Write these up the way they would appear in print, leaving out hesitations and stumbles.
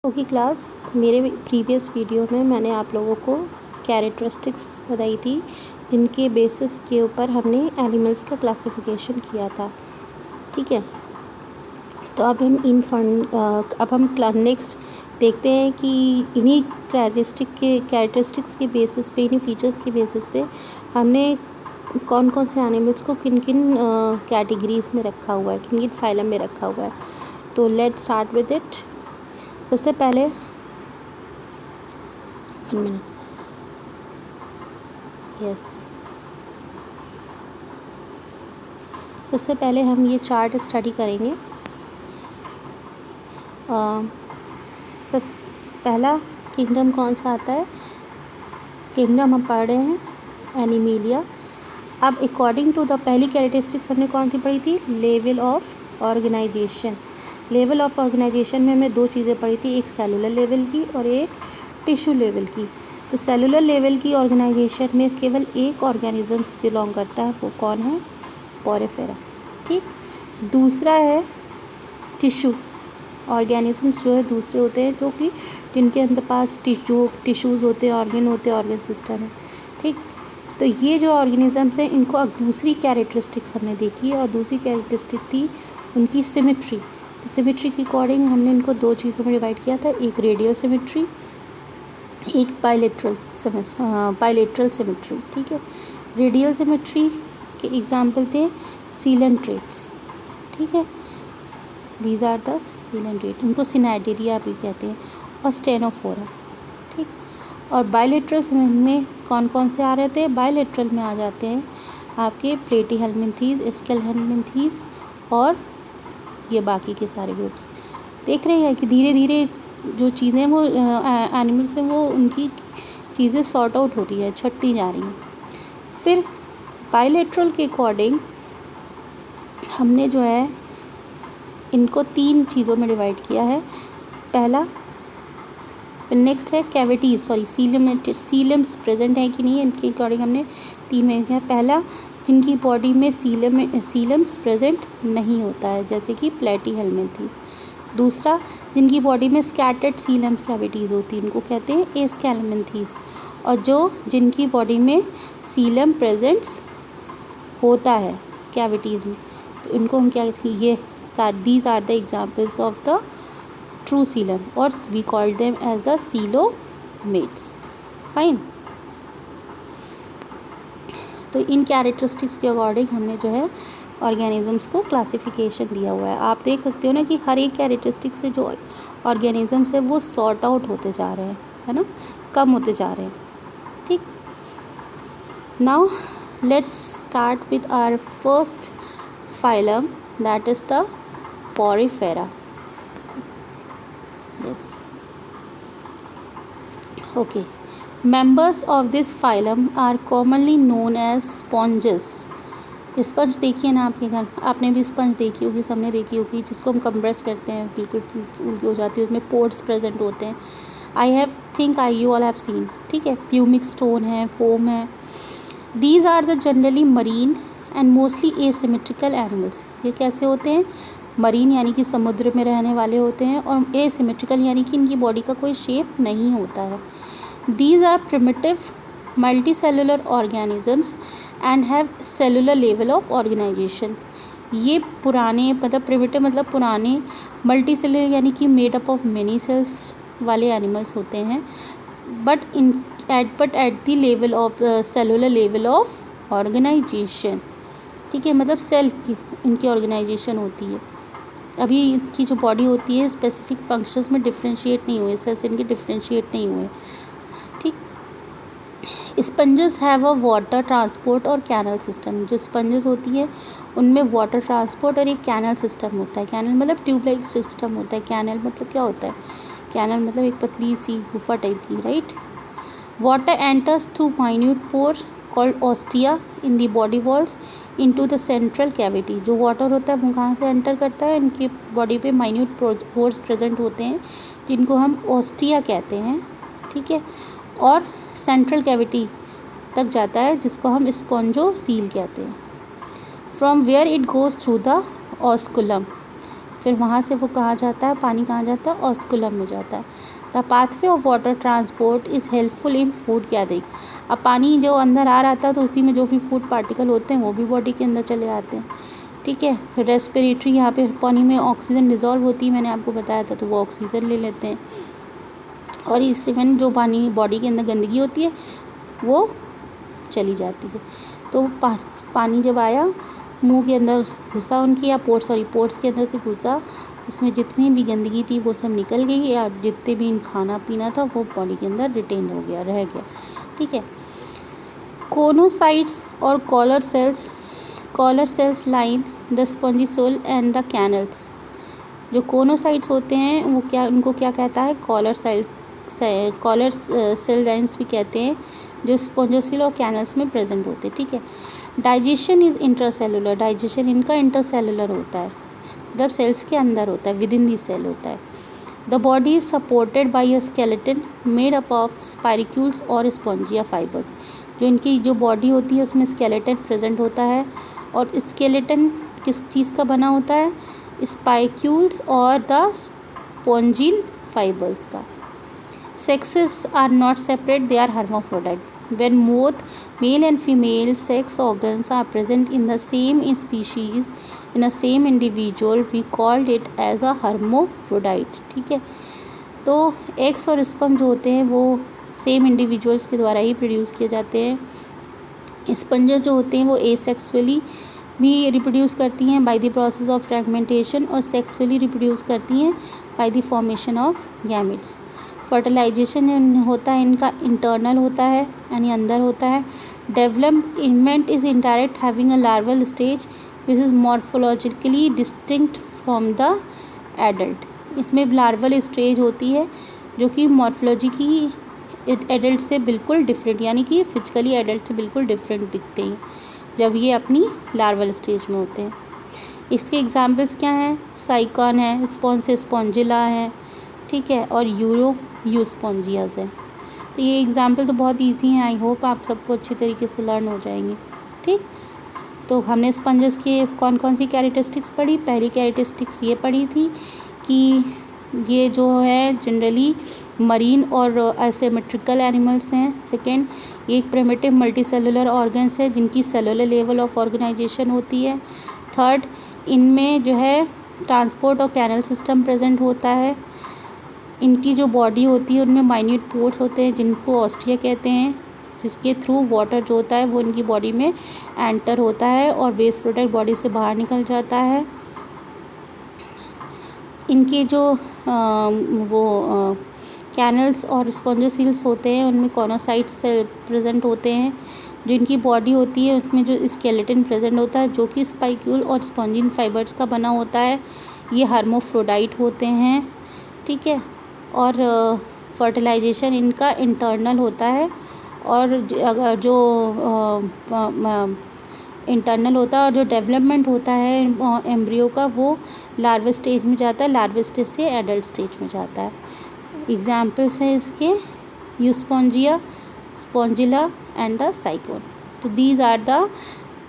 Okay class, मेरे previous video में मैंने आप लोगों को कैरेक्टरिस्टिक्स बताई थी जिनके बेसिस के ऊपर हमने एनिमल्स का क्लासिफिकेशन किया था। ठीक है, तो अब हम नेक्स्ट देखते हैं कि इन्हीं कैरेक्टरिस्टिक्स के बेसिस पे, इन्हीं फीचर्स के बेसिस पे हमने कौन कौन से एनिमल्स को किन किन कैटेगरीज में रखा हुआ है, किन किन फाइलम में रखा हुआ है। तो लेट्स स्टार्ट विद इट। सबसे पहले 1 मिनट, यस, सबसे पहले हम ये चार्ट स्टडी करेंगे। सब पहला किंगडम कौन सा आता है? किंगडम हम पढ़ रहे हैं एनिमेलिया। अब अकॉर्डिंग टू द पहली कैरेक्टरिस्टिक्स हमने कौन सी पढ़ी थी? Level of organisation. Level of organisation में हमने दो चीज़ें पढ़ी थी, एक सेलुलर लेवल की और एक टिश्यू लेवल की। तो सेलुलर लेवल की ऑर्गेनाइजेशन में केवल एक ऑर्गेनिजम्स बिलोंग करता है, वो कौन है? पोरिफेरा। ठीक, दूसरा है टिश्यू ऑर्गेनिजम्स, जो है दूसरे होते हैं जो कि जिनके अंदर पास टिश्यूज़ होते हैं, ऑर्गन होते हैं, ऑर्गन सिस्टम है। ठीक, तो ये जो ऑर्गेनिजम्स हैं इनको अब दूसरी कैरेक्टरिस्टिक्स हमने देखी है, और दूसरी कैरेक्टरिस्टिक थी उनकी सिमेट्री। तो सिमेट्री के अकॉर्डिंग हमने इनको दो चीज़ों में डिवाइड किया था, एक रेडियल सिमेट्री, एक बायलेटरल सिमेट्री। ठीक है, रेडियल सिमेट्री के एग्जाम्पल थे सीलेंट्रेट्स। ठीक है, दीज आर द सीलेंट्रेट, इनको सिनाइडेरिया भी कहते हैं, और स्टेनोफोरा। ठीक, और बायलेटरल में कौन कौन से आ रहे थे? बायलेटरल में आ जाते हैं आपके प्लेटीहेल्मिन्थीज, स्केलहेल्मिन्थीज और ये बाकी के सारे ग्रुप्स। देख रहे हैं कि धीरे धीरे जो चीज़ें वो एनिमल्स हैं वो उनकी चीज़ें सॉर्ट आउट हो रही है, छटती जा रही हैं। फिर बायलेटरल के अकॉर्डिंग हमने जो है इनको तीन चीज़ों में डिवाइड किया है। पहला, नेक्स्ट है कैविटीज़, सीलम्स प्रेजेंट है कि नहीं, इनके अकॉर्डिंग हमने तीन में किया। पहला, जिनकी बॉडी में सीलम्स प्रेजेंट नहीं होता है, जैसे कि प्लेटीहेल्मिन्थी। दूसरा, जिनकी बॉडी में स्कैटर्ड सीलम्स कैविटीज़ होती हैं, इनको कहते हैं एस्केलमिन्थीज। और जिनकी बॉडी में सीलम प्रेजेंट्स होता है कैविटीज़ में, तो इनको हम क्या कहते हैं? ये these are the examples of the true coelom, और we call them as the coelomates. Fine. तो इन कैरेक्टरिस्टिक्स के अकॉर्डिंग हमने जो है ऑर्गेनिजम्स को क्लासिफिकेशन दिया हुआ है। आप देख सकते हो ना कि हर एक कैरेक्टरिस्टिक से जो ऑर्गेनिजम्स है वो सॉर्ट आउट होते जा रहे हैं, है ना, कम होते जा रहे हैं। ठीक, now let's start with our first phylum, that is the Porifera. Yes. Okay. Members of this phylum are commonly known as sponges. Sponge देखिए ना आपके घर, आपने भी स्पंज देखी होगी, सबने देखी होगी, जिसको हम कंप्रेस करते हैं, बिल्कुल फुल हो जाती है, उसमें पोर्स प्रेजेंट होते हैं। You all have seen. ठीक है, प्यूमिक स्टोन है, फोम है। These are the generally marine and mostly asymmetrical animals. ये कैसे होते हैं? मरीन यानी कि समुद्र में रहने वाले होते हैं, और एसिमेट्रिकल यानी कि इनकी बॉडी का कोई शेप नहीं होता है। These are primitive multicellular organisms and have cellular level of organisation. ये पुराने, मतलब प्रिमिटिव मतलब पुराने, मल्टीसेलुलर यानी कि made up of many cells वाले एनिमल्स होते हैं, but at the level of cellular level of organisation. ठीक है, मतलब सेल की इनकी ऑर्गेनाइजेशन होती है। अभी इनकी जो बॉडी होती है स्पेसिफिक फंक्शंस में डिफ्रेंशिएट नहीं हुए, सेल्स इनके डिफ्रेंशिएट नहीं हुए। ठीक, sponges have a water transport और कैनल सिस्टम। जो स्पंजेस होती है उनमें वाटर ट्रांसपोर्ट और एक कैनल सिस्टम होता है। कैनल मतलब ट्यूब लाइक सिस्टम होता है। कैनल मतलब क्या होता है? कैनल मतलब एक पतली सी गुफा टाइप की, right. Water enters through minute pore called ostia in the body walls into the central cavity. जो वाटर होता है वो कहाँ से एंटर करता है? इनकी बॉडी पे माइन्यूट पोर्स प्रेजेंट होते हैं, जिनको हम ऑस्टिया कहते हैं। ठीक है, और सेंट्रल कैविटी तक जाता है, जिसको हम स्पॉन्जोसील कहते हैं। From where it goes through the osculum. फिर वहाँ से वो कहाँ जाता है, पानी कहाँ जाता है, ऑस्कुलम में जाता है। The pathway of water transport is helpful in food gathering. अब पानी जो अंदर आ रहा था तो उसी में जो भी फूड पार्टिकल होते हैं वो भी बॉडी के अंदर चले आते हैं, ठीक है। रेस्पिरेटरी, यहाँ पे पानी में ऑक्सीजन डिज़ोल्व होती है, मैंने आपको बताया था, तो वो ऑक्सीजन ले लेते हैं। और इससे इवन जो पानी बॉडी के अंदर गंदगी होती है वो चली जाती है। तो पानी जब आया मुंह के अंदर घुसा उनकी, या पोर्ट्स के अंदर से घुसा, उसमें जितनी भी गंदगी थी वो सब निकल गई, या जितने भी खाना पीना था वो बॉडी के अंदर रिटेन हो गया, रह गया, ठीक है। कोनोसाइट्स और collar cells line the spongocoel and the canals. जो कोनोसाइट्स होते हैं वो उनको क्या कहता है, कॉलर सेल लाइन्स भी कहते हैं, जो स्पॉन्जोसिल और कैनल्स में प्रेजेंट होते हैं, ठीक है। डाइजेशन इज़ इंट्रासेलुलर, डाइजेशन इनका इंटरसेलुलर होता है, मतलब सेल्स के अंदर होता है, विद इन दी सेल होता है। The body is supported by a skeleton made up of spicules और स्पॉन्जिया फाइबर्स। जो इनकी जो बॉडी होती है उसमें स्केलेटन प्रेजेंट होता है, और स्केलेटन किस चीज़ का बना होता है, स्पाइक्यूल्स और द स्पॉन्जिल फाइबर्स का। Sexes are not separate, they are hermaphrodite. When both male and female sex organs are present in the same species, in a same individual, we called it as a hermaphrodite, ठीक है। तो eggs और sperm जो होते हैं वो same individuals के द्वारा ही प्रोड्यूस किए जाते हैं। स्पंजेस जो होते हैं वो एसेक्सुअली भी रिप्रोड्यूस करती हैं by the process of fragmentation, और सेक्सुअली रिप्रोड्यूस करती हैं by the formation of gametes. Fertilisation जो होता है इनका इंटरनल होता है, यानी अंदर होता है। Development is indirect having a larval stage which is morphologically distinct from the adult. इसमें लार्वल स्टेज होती है जो कि मॉर्फोलॉजी की एडल्ट से बिल्कुल डिफरेंट, यानी कि फिजिकली एडल्ट से बिल्कुल डिफरेंट दिखते हैं जब ये अपनी लार्वल स्टेज में होते हैं। इसके एग्जाम्पल्स क्या हैं, साइकॉन है, स्पॉन्जिला है, ठीक है, और यूस्पॉन्जियाज है। तो ये एग्जाम्पल तो बहुत इजी हैं, आई होप आप सबको अच्छी तरीके से लर्न हो जाएंगे, ठीक। तो हमने स्पंजेस के कौन कौन सी कैरेक्टरिस्टिक्स पढ़ी। पहली कैरेक्टरिस्टिक्स ये पढ़ी थी कि ये जो है जनरली मरीन और एसिमेट्रिकल एनिमल्स हैं। सेकेंड, ये एक प्रिमिटिव मल्टीसेलुलर ऑर्गन्स है जिनकी सेलुलर लेवल ऑफ ऑर्गेनाइजेशन होती है। थर्ड, इनमें जो है ट्रांसपोर्ट और कैनल सिस्टम प्रेजेंट होता है। इनकी जो बॉडी होती है उनमें माइन्यूट पोर्स होते हैं जिनको ऑस्टिया कहते हैं, जिसके थ्रू वाटर जो होता है वो इनकी बॉडी में एंटर होता है और वेस्ट प्रोडक्ट बॉडी से बाहर निकल जाता है। इनके जो कैनल्स और स्पॉन्जोसील्स होते हैं उनमें कॉनोसाइट्स प्रेजेंट होते हैं। जो इनकी बॉडी होती है उसमें जो स्केलेटन प्रेजेंट होता है जो कि स्पाइक्यूल और स्पॉन्जिन फाइबर्स का बना होता है। ये हर्मोफ्रोडाइट होते हैं, ठीक है। और फर्टिलाइजेशन इनका इंटरनल होता है, और अगर जो इंटरनल होता है, और जो डेवलपमेंट होता है एम्ब्रियो का वो लार्वा स्टेज में जाता है, लार्वा स्टेज से एडल्ट स्टेज में जाता है। एग्जाम्पल्स हैं इसके Euspongia, Spongilla and the Sycon. तो these are the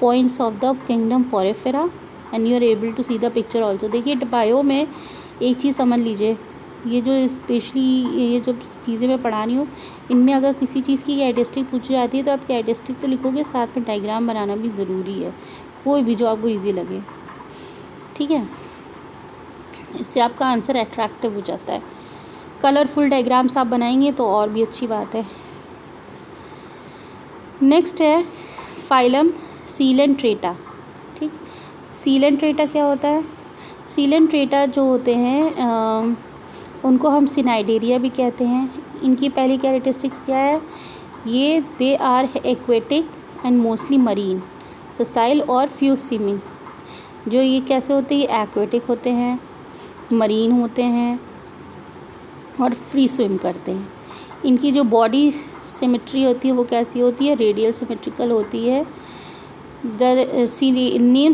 points of the kingdom Porifera and you are able to see the picture also. देखिए बायो में एक चीज़ समझ लीजिए, ये जो स्पेशली ये जो चीज़ें मैं पढ़ा रही हूँ इनमें अगर किसी चीज़ की कैरेक्टरिस्टिक पूछी जाती है तो आप कैरेक्टरिस्टिक तो लिखोगे, साथ में डायग्राम बनाना भी ज़रूरी है, कोई भी जो आपको इजी लगे, ठीक है। इससे आपका आंसर अट्रैक्टिव हो जाता है। कलरफुल डायग्राम्स आप बनाएंगे तो और भी अच्छी बात है। नेक्स्ट है फाइलम सीलेंट्रेटा, ठीक। सीलेंट्रेटा क्या होता है, सीलेंट्रेटा जो होते हैं उनको हम सिनाइडेरिया भी कहते हैं। इनकी पहली कैरेक्टरिस्टिक्स क्या है, ये they are aquatic and mostly marine, sessile और फ्यू स्विमिंग। जो ये कैसे होते हैं, ये एक्वेटिक होते हैं, मरीन होते हैं और फ्री स्विम करते हैं। इनकी जो बॉडी सिमेट्री होती है वो कैसी होती है, रेडियल सिमेट्रिकल होती है। The name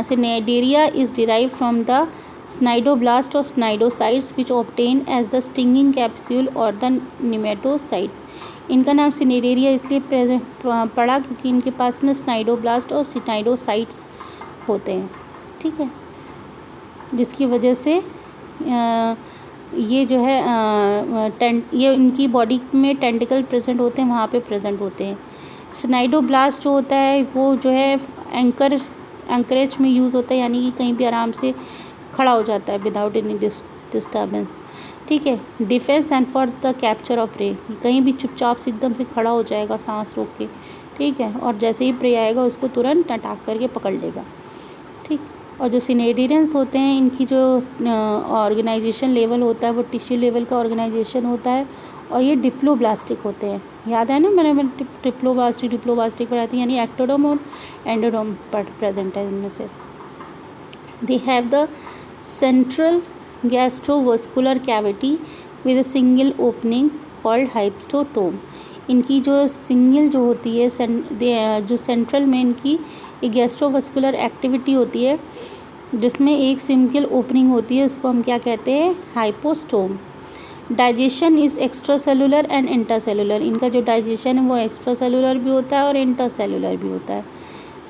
Cnidaria is derive from the cnidoblast और cnidocytes which obtain as the stinging capsule और द निमेटोसाइट। इनका नाम सिनाइडेरिया इसलिए पड़ा क्योंकि इनके पास में स्नाइडोब्लास्ट और स्नाइडोसाइट्स होते हैं, ठीक है। जिसकी वजह से ये जो है ये इनकी बॉडी में टेंटिकल प्रेजेंट होते हैं, वहाँ पे प्रेजेंट होते हैं। स्नाइडोब्लास्ट जो होता है वो जो है एंकरेज में यूज़ होता है, यानी कि कहीं भी आराम से खड़ा हो जाता है विदाउट एनी डिस्टर्बेंस। ठीक है। Defence and for the capture of prey, कहीं भी चुपचाप से एकदम से खड़ा हो जाएगा सांस रोक के। ठीक है। और जैसे ही प्रे आएगा उसको तुरंत अटैक करके पकड़ लेगा। ठीक। और जो सिनेटेरियंस होते हैं इनकी जो ऑर्गेनाइजेशन लेवल होता है वो टिश्यू लेवल का ऑर्गेनाइजेशन होता है, और ये डिप्लोब्लास्टिक होते हैं। याद है ना, मैंने डिप्लोब्लास्टिक पढ़ाई थी, यानी एक्टोडर्म और एंडोडर्म पर प्रेजेंट है इनमें से। They have the central gastrovascular cavity with a single opening called hypostome. इनकी जो सिंगल जो होती है जो सेंट्रल में इनकी एक गैस्ट्रोवास्कुलर एक्टिविटी होती है जिसमें एक सिंगल ओपनिंग होती है, उसको हम क्या कहते हैं, hypostome. Digestion is extra cellular and intercellular. इनका जो डाइजेशन है वो एक्स्ट्रा सेलुलर भी होता है और इंटरसेलुलर भी होता है।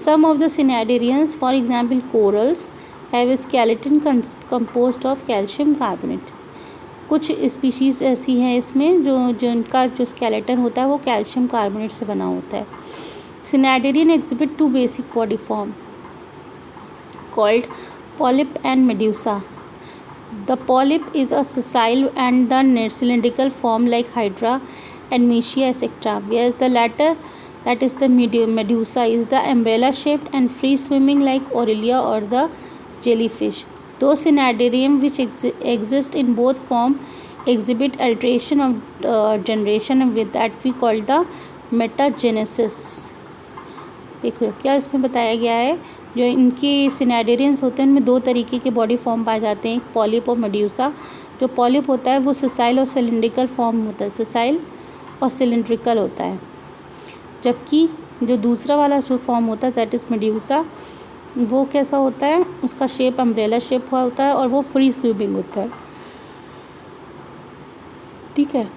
Some of the cnidarians for example corals have skeleton composed of calcium carbonate. कुछ स्पीशीज़ ऐसी हैं इसमें जो इनका जो स्केलेटन होता है वो कैल्शियम कार्बोनेट से बना होता है। सिनेटेरियन exhibit two basic body form called polyp and medusa. The polyp is a sessile and the cylindrical form like hydra and mecia etc., whereas the latter, that is the medusa, is the umbrella shaped and free swimming like Aurelia or the jellyfish. Those cnidarium which exist in both form exhibit alteration of generation, and with that we call the metagenesis. देखो क्या इसमें बताया गया है, जो इनके सिनेटेरियंस होते हैं उनमें दो तरीके के बॉडी फॉर्म पाए जाते हैं, एक पॉलिप और मेड्यूसा। जो पॉलिप होता है वो सिसाइल और सिलिंड्रिकल फॉर्म होता है, सिसाइल और सिलिंड्रिकल होता है, जबकि जो दूसरा वाला जो फॉर्म होता है दैट इज़ मेड्यूसा, वो कैसा होता है, उसका शेप अम्ब्रेला शेप हुआ होता है और वो फ्री स्विमिंग होता है। ठीक है।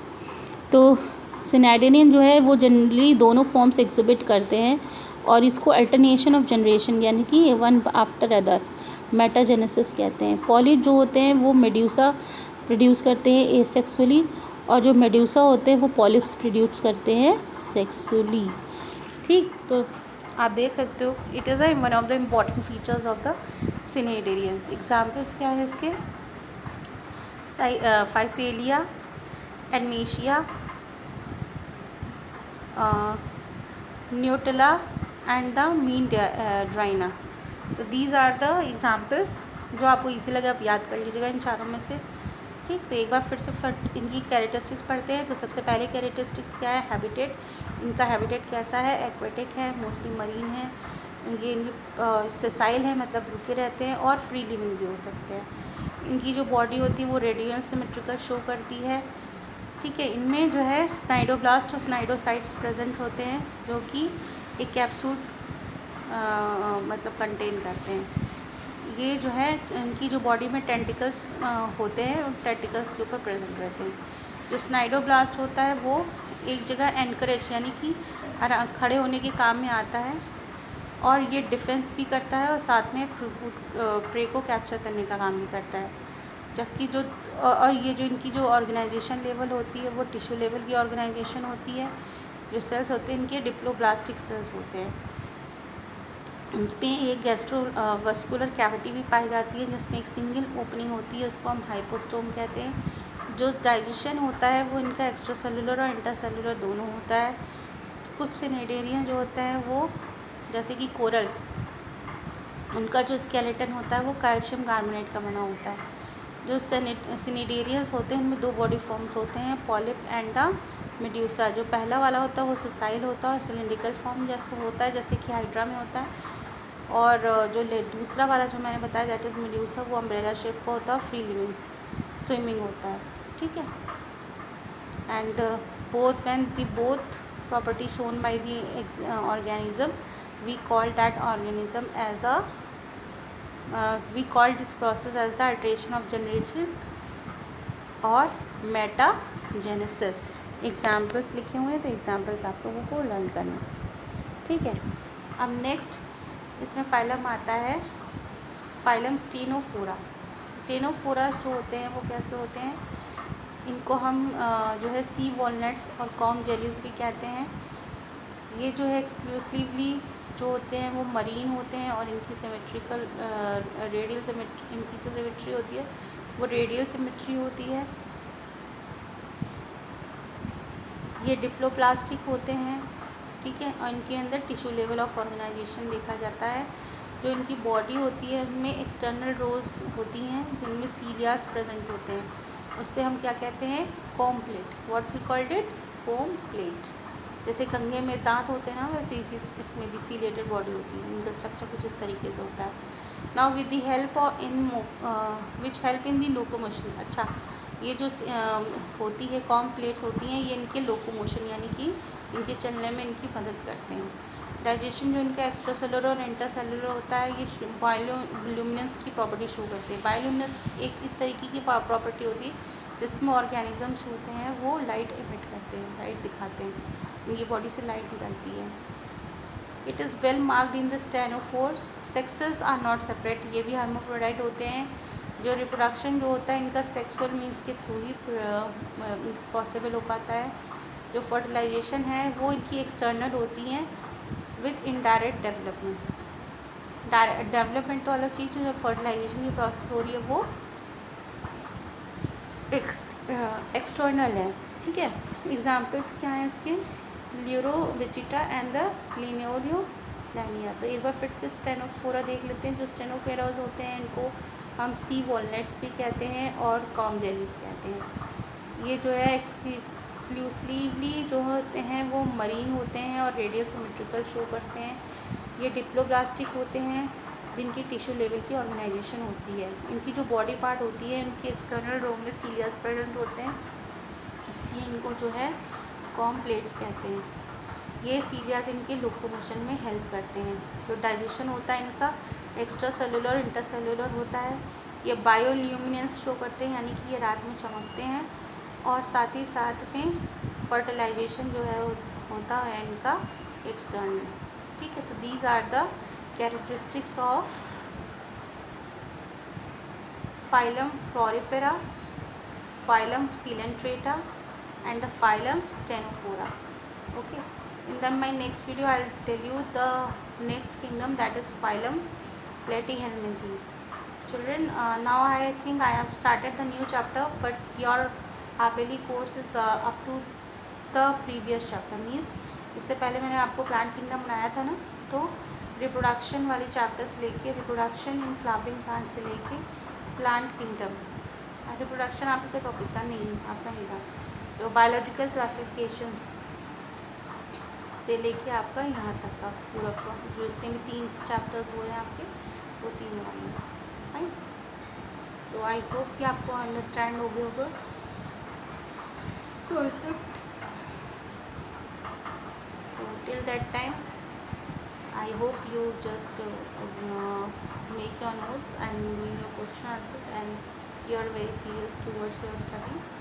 तो सिनेटेरियन जो है वो जनरली दोनों फॉर्म्स एग्जिबिट करते हैं, और इसको अल्टरनेशन ऑफ जनरेशन यानी कि वन आफ्टर अदर मेटाजेनेसिस कहते हैं। पॉलिप जो होते हैं वो मेड्यूसा प्रोड्यूस करते हैं एसेक्सुअली, और जो मेड्यूसा होते हैं वो पॉलिप्स प्रोड्यूस करते हैं सेक्सुअली। ठीक। तो आप देख सकते हो it is one of the important features of the cnidarians. Examples क्या है इसके, फाइसेलिया, एनमेशिया, न्यूटेला एंड द मीन ड्राइना। तो दीज आर द एग्जाम्पल्स जो आपको ईजी लगे आप याद कर लीजिएगा इन चारों में से। ठीक। तो एक बार फिर से इनकी कैरेक्टरिस्टिक्स पढ़ते हैं। तो सबसे पहले कैरेक्टरिस्टिक्स क्या है, हैबिटेट। इनका हैबिटेट कैसा है, एक्वेटिक है, मोस्टली मरीन है। ये इनकी सेसाइल है, मतलब रुके रहते हैं, और फ्री लिविंग भी हो सकते हैं। इनकी जो बॉडी होती है वो रेडियल सिमेट्रिकल शो करती है। ठीक है। इनमें जो है स्नाइडोब्लास्ट और स्नाइडोसाइट्स प्रेजेंट होते हैं जो कि एक कैप्सूल मतलब कंटेन करते हैं। ये जो है इनकी जो बॉडी में टेंटिकल्स होते हैं, उन टेंटिकल्स के ऊपर प्रेजेंट रहते हैं। जो स्नाइडोब्लास्ट होता है वो एक जगह एनकरेज यानी कि खड़े होने के काम में आता है, और ये डिफेंस भी करता है और साथ में प्रे को कैप्चर करने का काम भी करता है। जबकि जो और ये जो इनकी जो ऑर्गेनाइजेशन लेवल होती है वो टिश्यू लेवल की ऑर्गेनाइजेशन होती है। जो सेल्स होते हैं इनके डिप्लोब्लास्टिक सेल्स होते हैं। इनपे एक गैस्ट्रोवास्कुलर कैविटी भी पाई जाती है जिसमें एक सिंगल ओपनिंग होती है, उसको हम हाइपोस्टोम कहते हैं। जो डाइजेशन होता है वो इनका एक्स्ट्रा सेलुलर और इंटरसेलुलर दोनों होता है। कुछ सिनेटेरियन जो होता है वो जैसे कि कोरल, उनका जो स्केलेटन होता है वो कैल्शियम कार्बोनेट का बना होता है। जो सिनेटेरियंस होते हैं उनमें दो बॉडी फॉर्म्स होते हैं, पॉलिप एंड द मेड्यूसा। जो पहला वाला होता है वो सिसाइल होता है और सिलिंड्रिकल फॉर्म जैसे होता है, जैसे कि हाइड्रा में होता है। और जो दूसरा वाला जो मैंने बताया दैट इज़ मेड्यूसा, वो अम्ब्रेला शेप का होता है और फ्री लिविंग स्विमिंग होता है। ठीक है। And both when the both property shown by the organism we call that organism as a we call this process as the alteration of generation और metagenesis। एग्जाम्पल्स लिखे हुए हैं तो एग्जाम्पल्स आप लोगों को लर्न करना। ठीक है। अब नेक्स्ट इसमें फाइलम आता है, फाइलम स्टेनोफोरा। स्टेनोफोरास जो होते हैं वो कैसे होते हैं, इनको हम जो है सी वॉलनट्स और कॉम जेलीज भी कहते हैं। ये जो है एक्सक्लूसिवली जो होते हैं वो मरीन होते हैं और इनकी सिमेट्रिकल रेडियल सिमेट्री, इनकी जो सिमेट्री होती है वो रेडियल सिमेट्री होती है। ये डिप्लोप्लास्टिक होते हैं, ठीक है, और इनके अंदर टिश्यू लेवल ऑफ ऑर्गेनाइजेशन देखा जाता है। जो इनकी बॉडी होती है उनमें एक्सटर्नल रोज होती हैं जिनमें सीलियास प्रेजेंट होते हैं, उससे हम क्या कहते हैं, comb plate, what we called it, comb plate. जैसे कंघे में दांत होते हैं ना, वैसे इसी इसमें भी सीलेटेड बॉडी होती है, इनका स्ट्रक्चर कुछ इस तरीके से होता है। Now with the help of which help in the locomotion, अच्छा ये जो होती है कॉम प्लेट्स होती हैं ये इनके लोकोमोशन यानी कि इनके चलने में इनकी मदद करते हैं। डाइजेशन जो इनका एक्स्ट्रा सेलुलर और इंटर सेलुलर होता है ये बायोल्यूमिनेंस की प्रॉपर्टी शो करते हैं। बायोल्यूमिनेंस एक इस तरीके की प्रॉपर्टी होती है जिसमें ऑर्गेनिजम्स होते हैं वो लाइट एमिट करते हैं, लाइट दिखाते हैं, इनकी बॉडी से लाइट निकलती है। It is well marked in the ctenophore, sexes are not separate, ये भी हर्माफ्रोडाइट होते हैं। जो रिप्रोडक्शन जो होता है इनका सेक्सुअल मीन्स के थ्रू ही पॉसिबल हो पाता है। जो फर्टिलाइजेशन है वो इनकी एक्सटर्नल होती हैं विद इनडायरेक्ट डेवलपमेंट। डेवलपमेंट तो अलग चीज़ है, जो फर्टिलाइजेशन की प्रोसेस हो रही है वो एक्सटर्नल है, ठीक है। एग्जाम्पल्स क्या हैं इसके, ल्यूरोविजिटा एंड द स्लिनोरियोप्लानिया। तो एक बार फिर से स्टेनोफोरा देख लेते हैं। जो स्टेनोफोराज होते हैं इनको हम सी वॉलनट्स भी कहते हैं और कॉम जेलीज कहते हैं। ये जो है एक्सक्लूसिवली जो होते हैं वो मरीन होते हैं और रेडियल सिमेट्रिकल शो करते हैं। ये डिप्लोब्लास्टिक होते हैं जिनकी टिश्यू लेवल की ऑर्गेनाइजेशन होती है। इनकी जो बॉडी पार्ट होती है इनकी एक्सटर्नल रोम में सीलियास प्रेजेंट होते हैं, इसलिए इनको जो है कॉम प्लेट्स कहते हैं। ये सीलियास इनके लोकोमोशन में हेल्प करते हैं। जो डाइजेशन होता है इनका एक्स्ट्रा सेलुलर इंटर सेलुलर होता है। ये बायोल्यूमिनेंस शो करते हैं यानी कि ये रात में चमकते हैं, और साथ ही साथ में फर्टिलाइजेशन जो है होता है इनका एक्सटर्नल, ठीक है। तो these are the characteristics of phylum Porifera, phylum Coelenterata and the phylum Stenophora. Okay, in the my next video I'll tell you the next kingdom, that is phylum Platyhelminthes. Children, now I think I have started the new chapter, but your half yearly course is up to the previous chapter, means इससे पहले मैंने आपको plant kingdom बनाया था ना, तो reproduction वाले chapters लेके, रिप्रोडक्शन इन फ्लावरिंग प्लांट से लेके प्लांट किंगडम, रिप्रोडक्शन आपका टॉपिक था नहीं, आपका नहीं था, जो बायोलॉजिकल क्लासिफिकेशन से लेके आपका यहाँ तक का पूरा जो इतने भी 3 चैप्टर्स हो रहे हैं आपके, वो 3 वाले हैं, फाइन। तो आई होप कि आपको अंडरस्टैंड हो गया होगा कॉन्सेप्ट। तो till that time I hope you just make your notes and doing your question answers, and you are very serious towards your studies.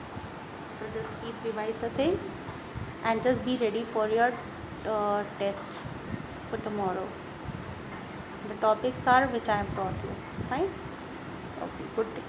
So just keep revise the things and just be ready for your test for tomorrow. The topics are which I have taught you. Fine. Okay. Good day.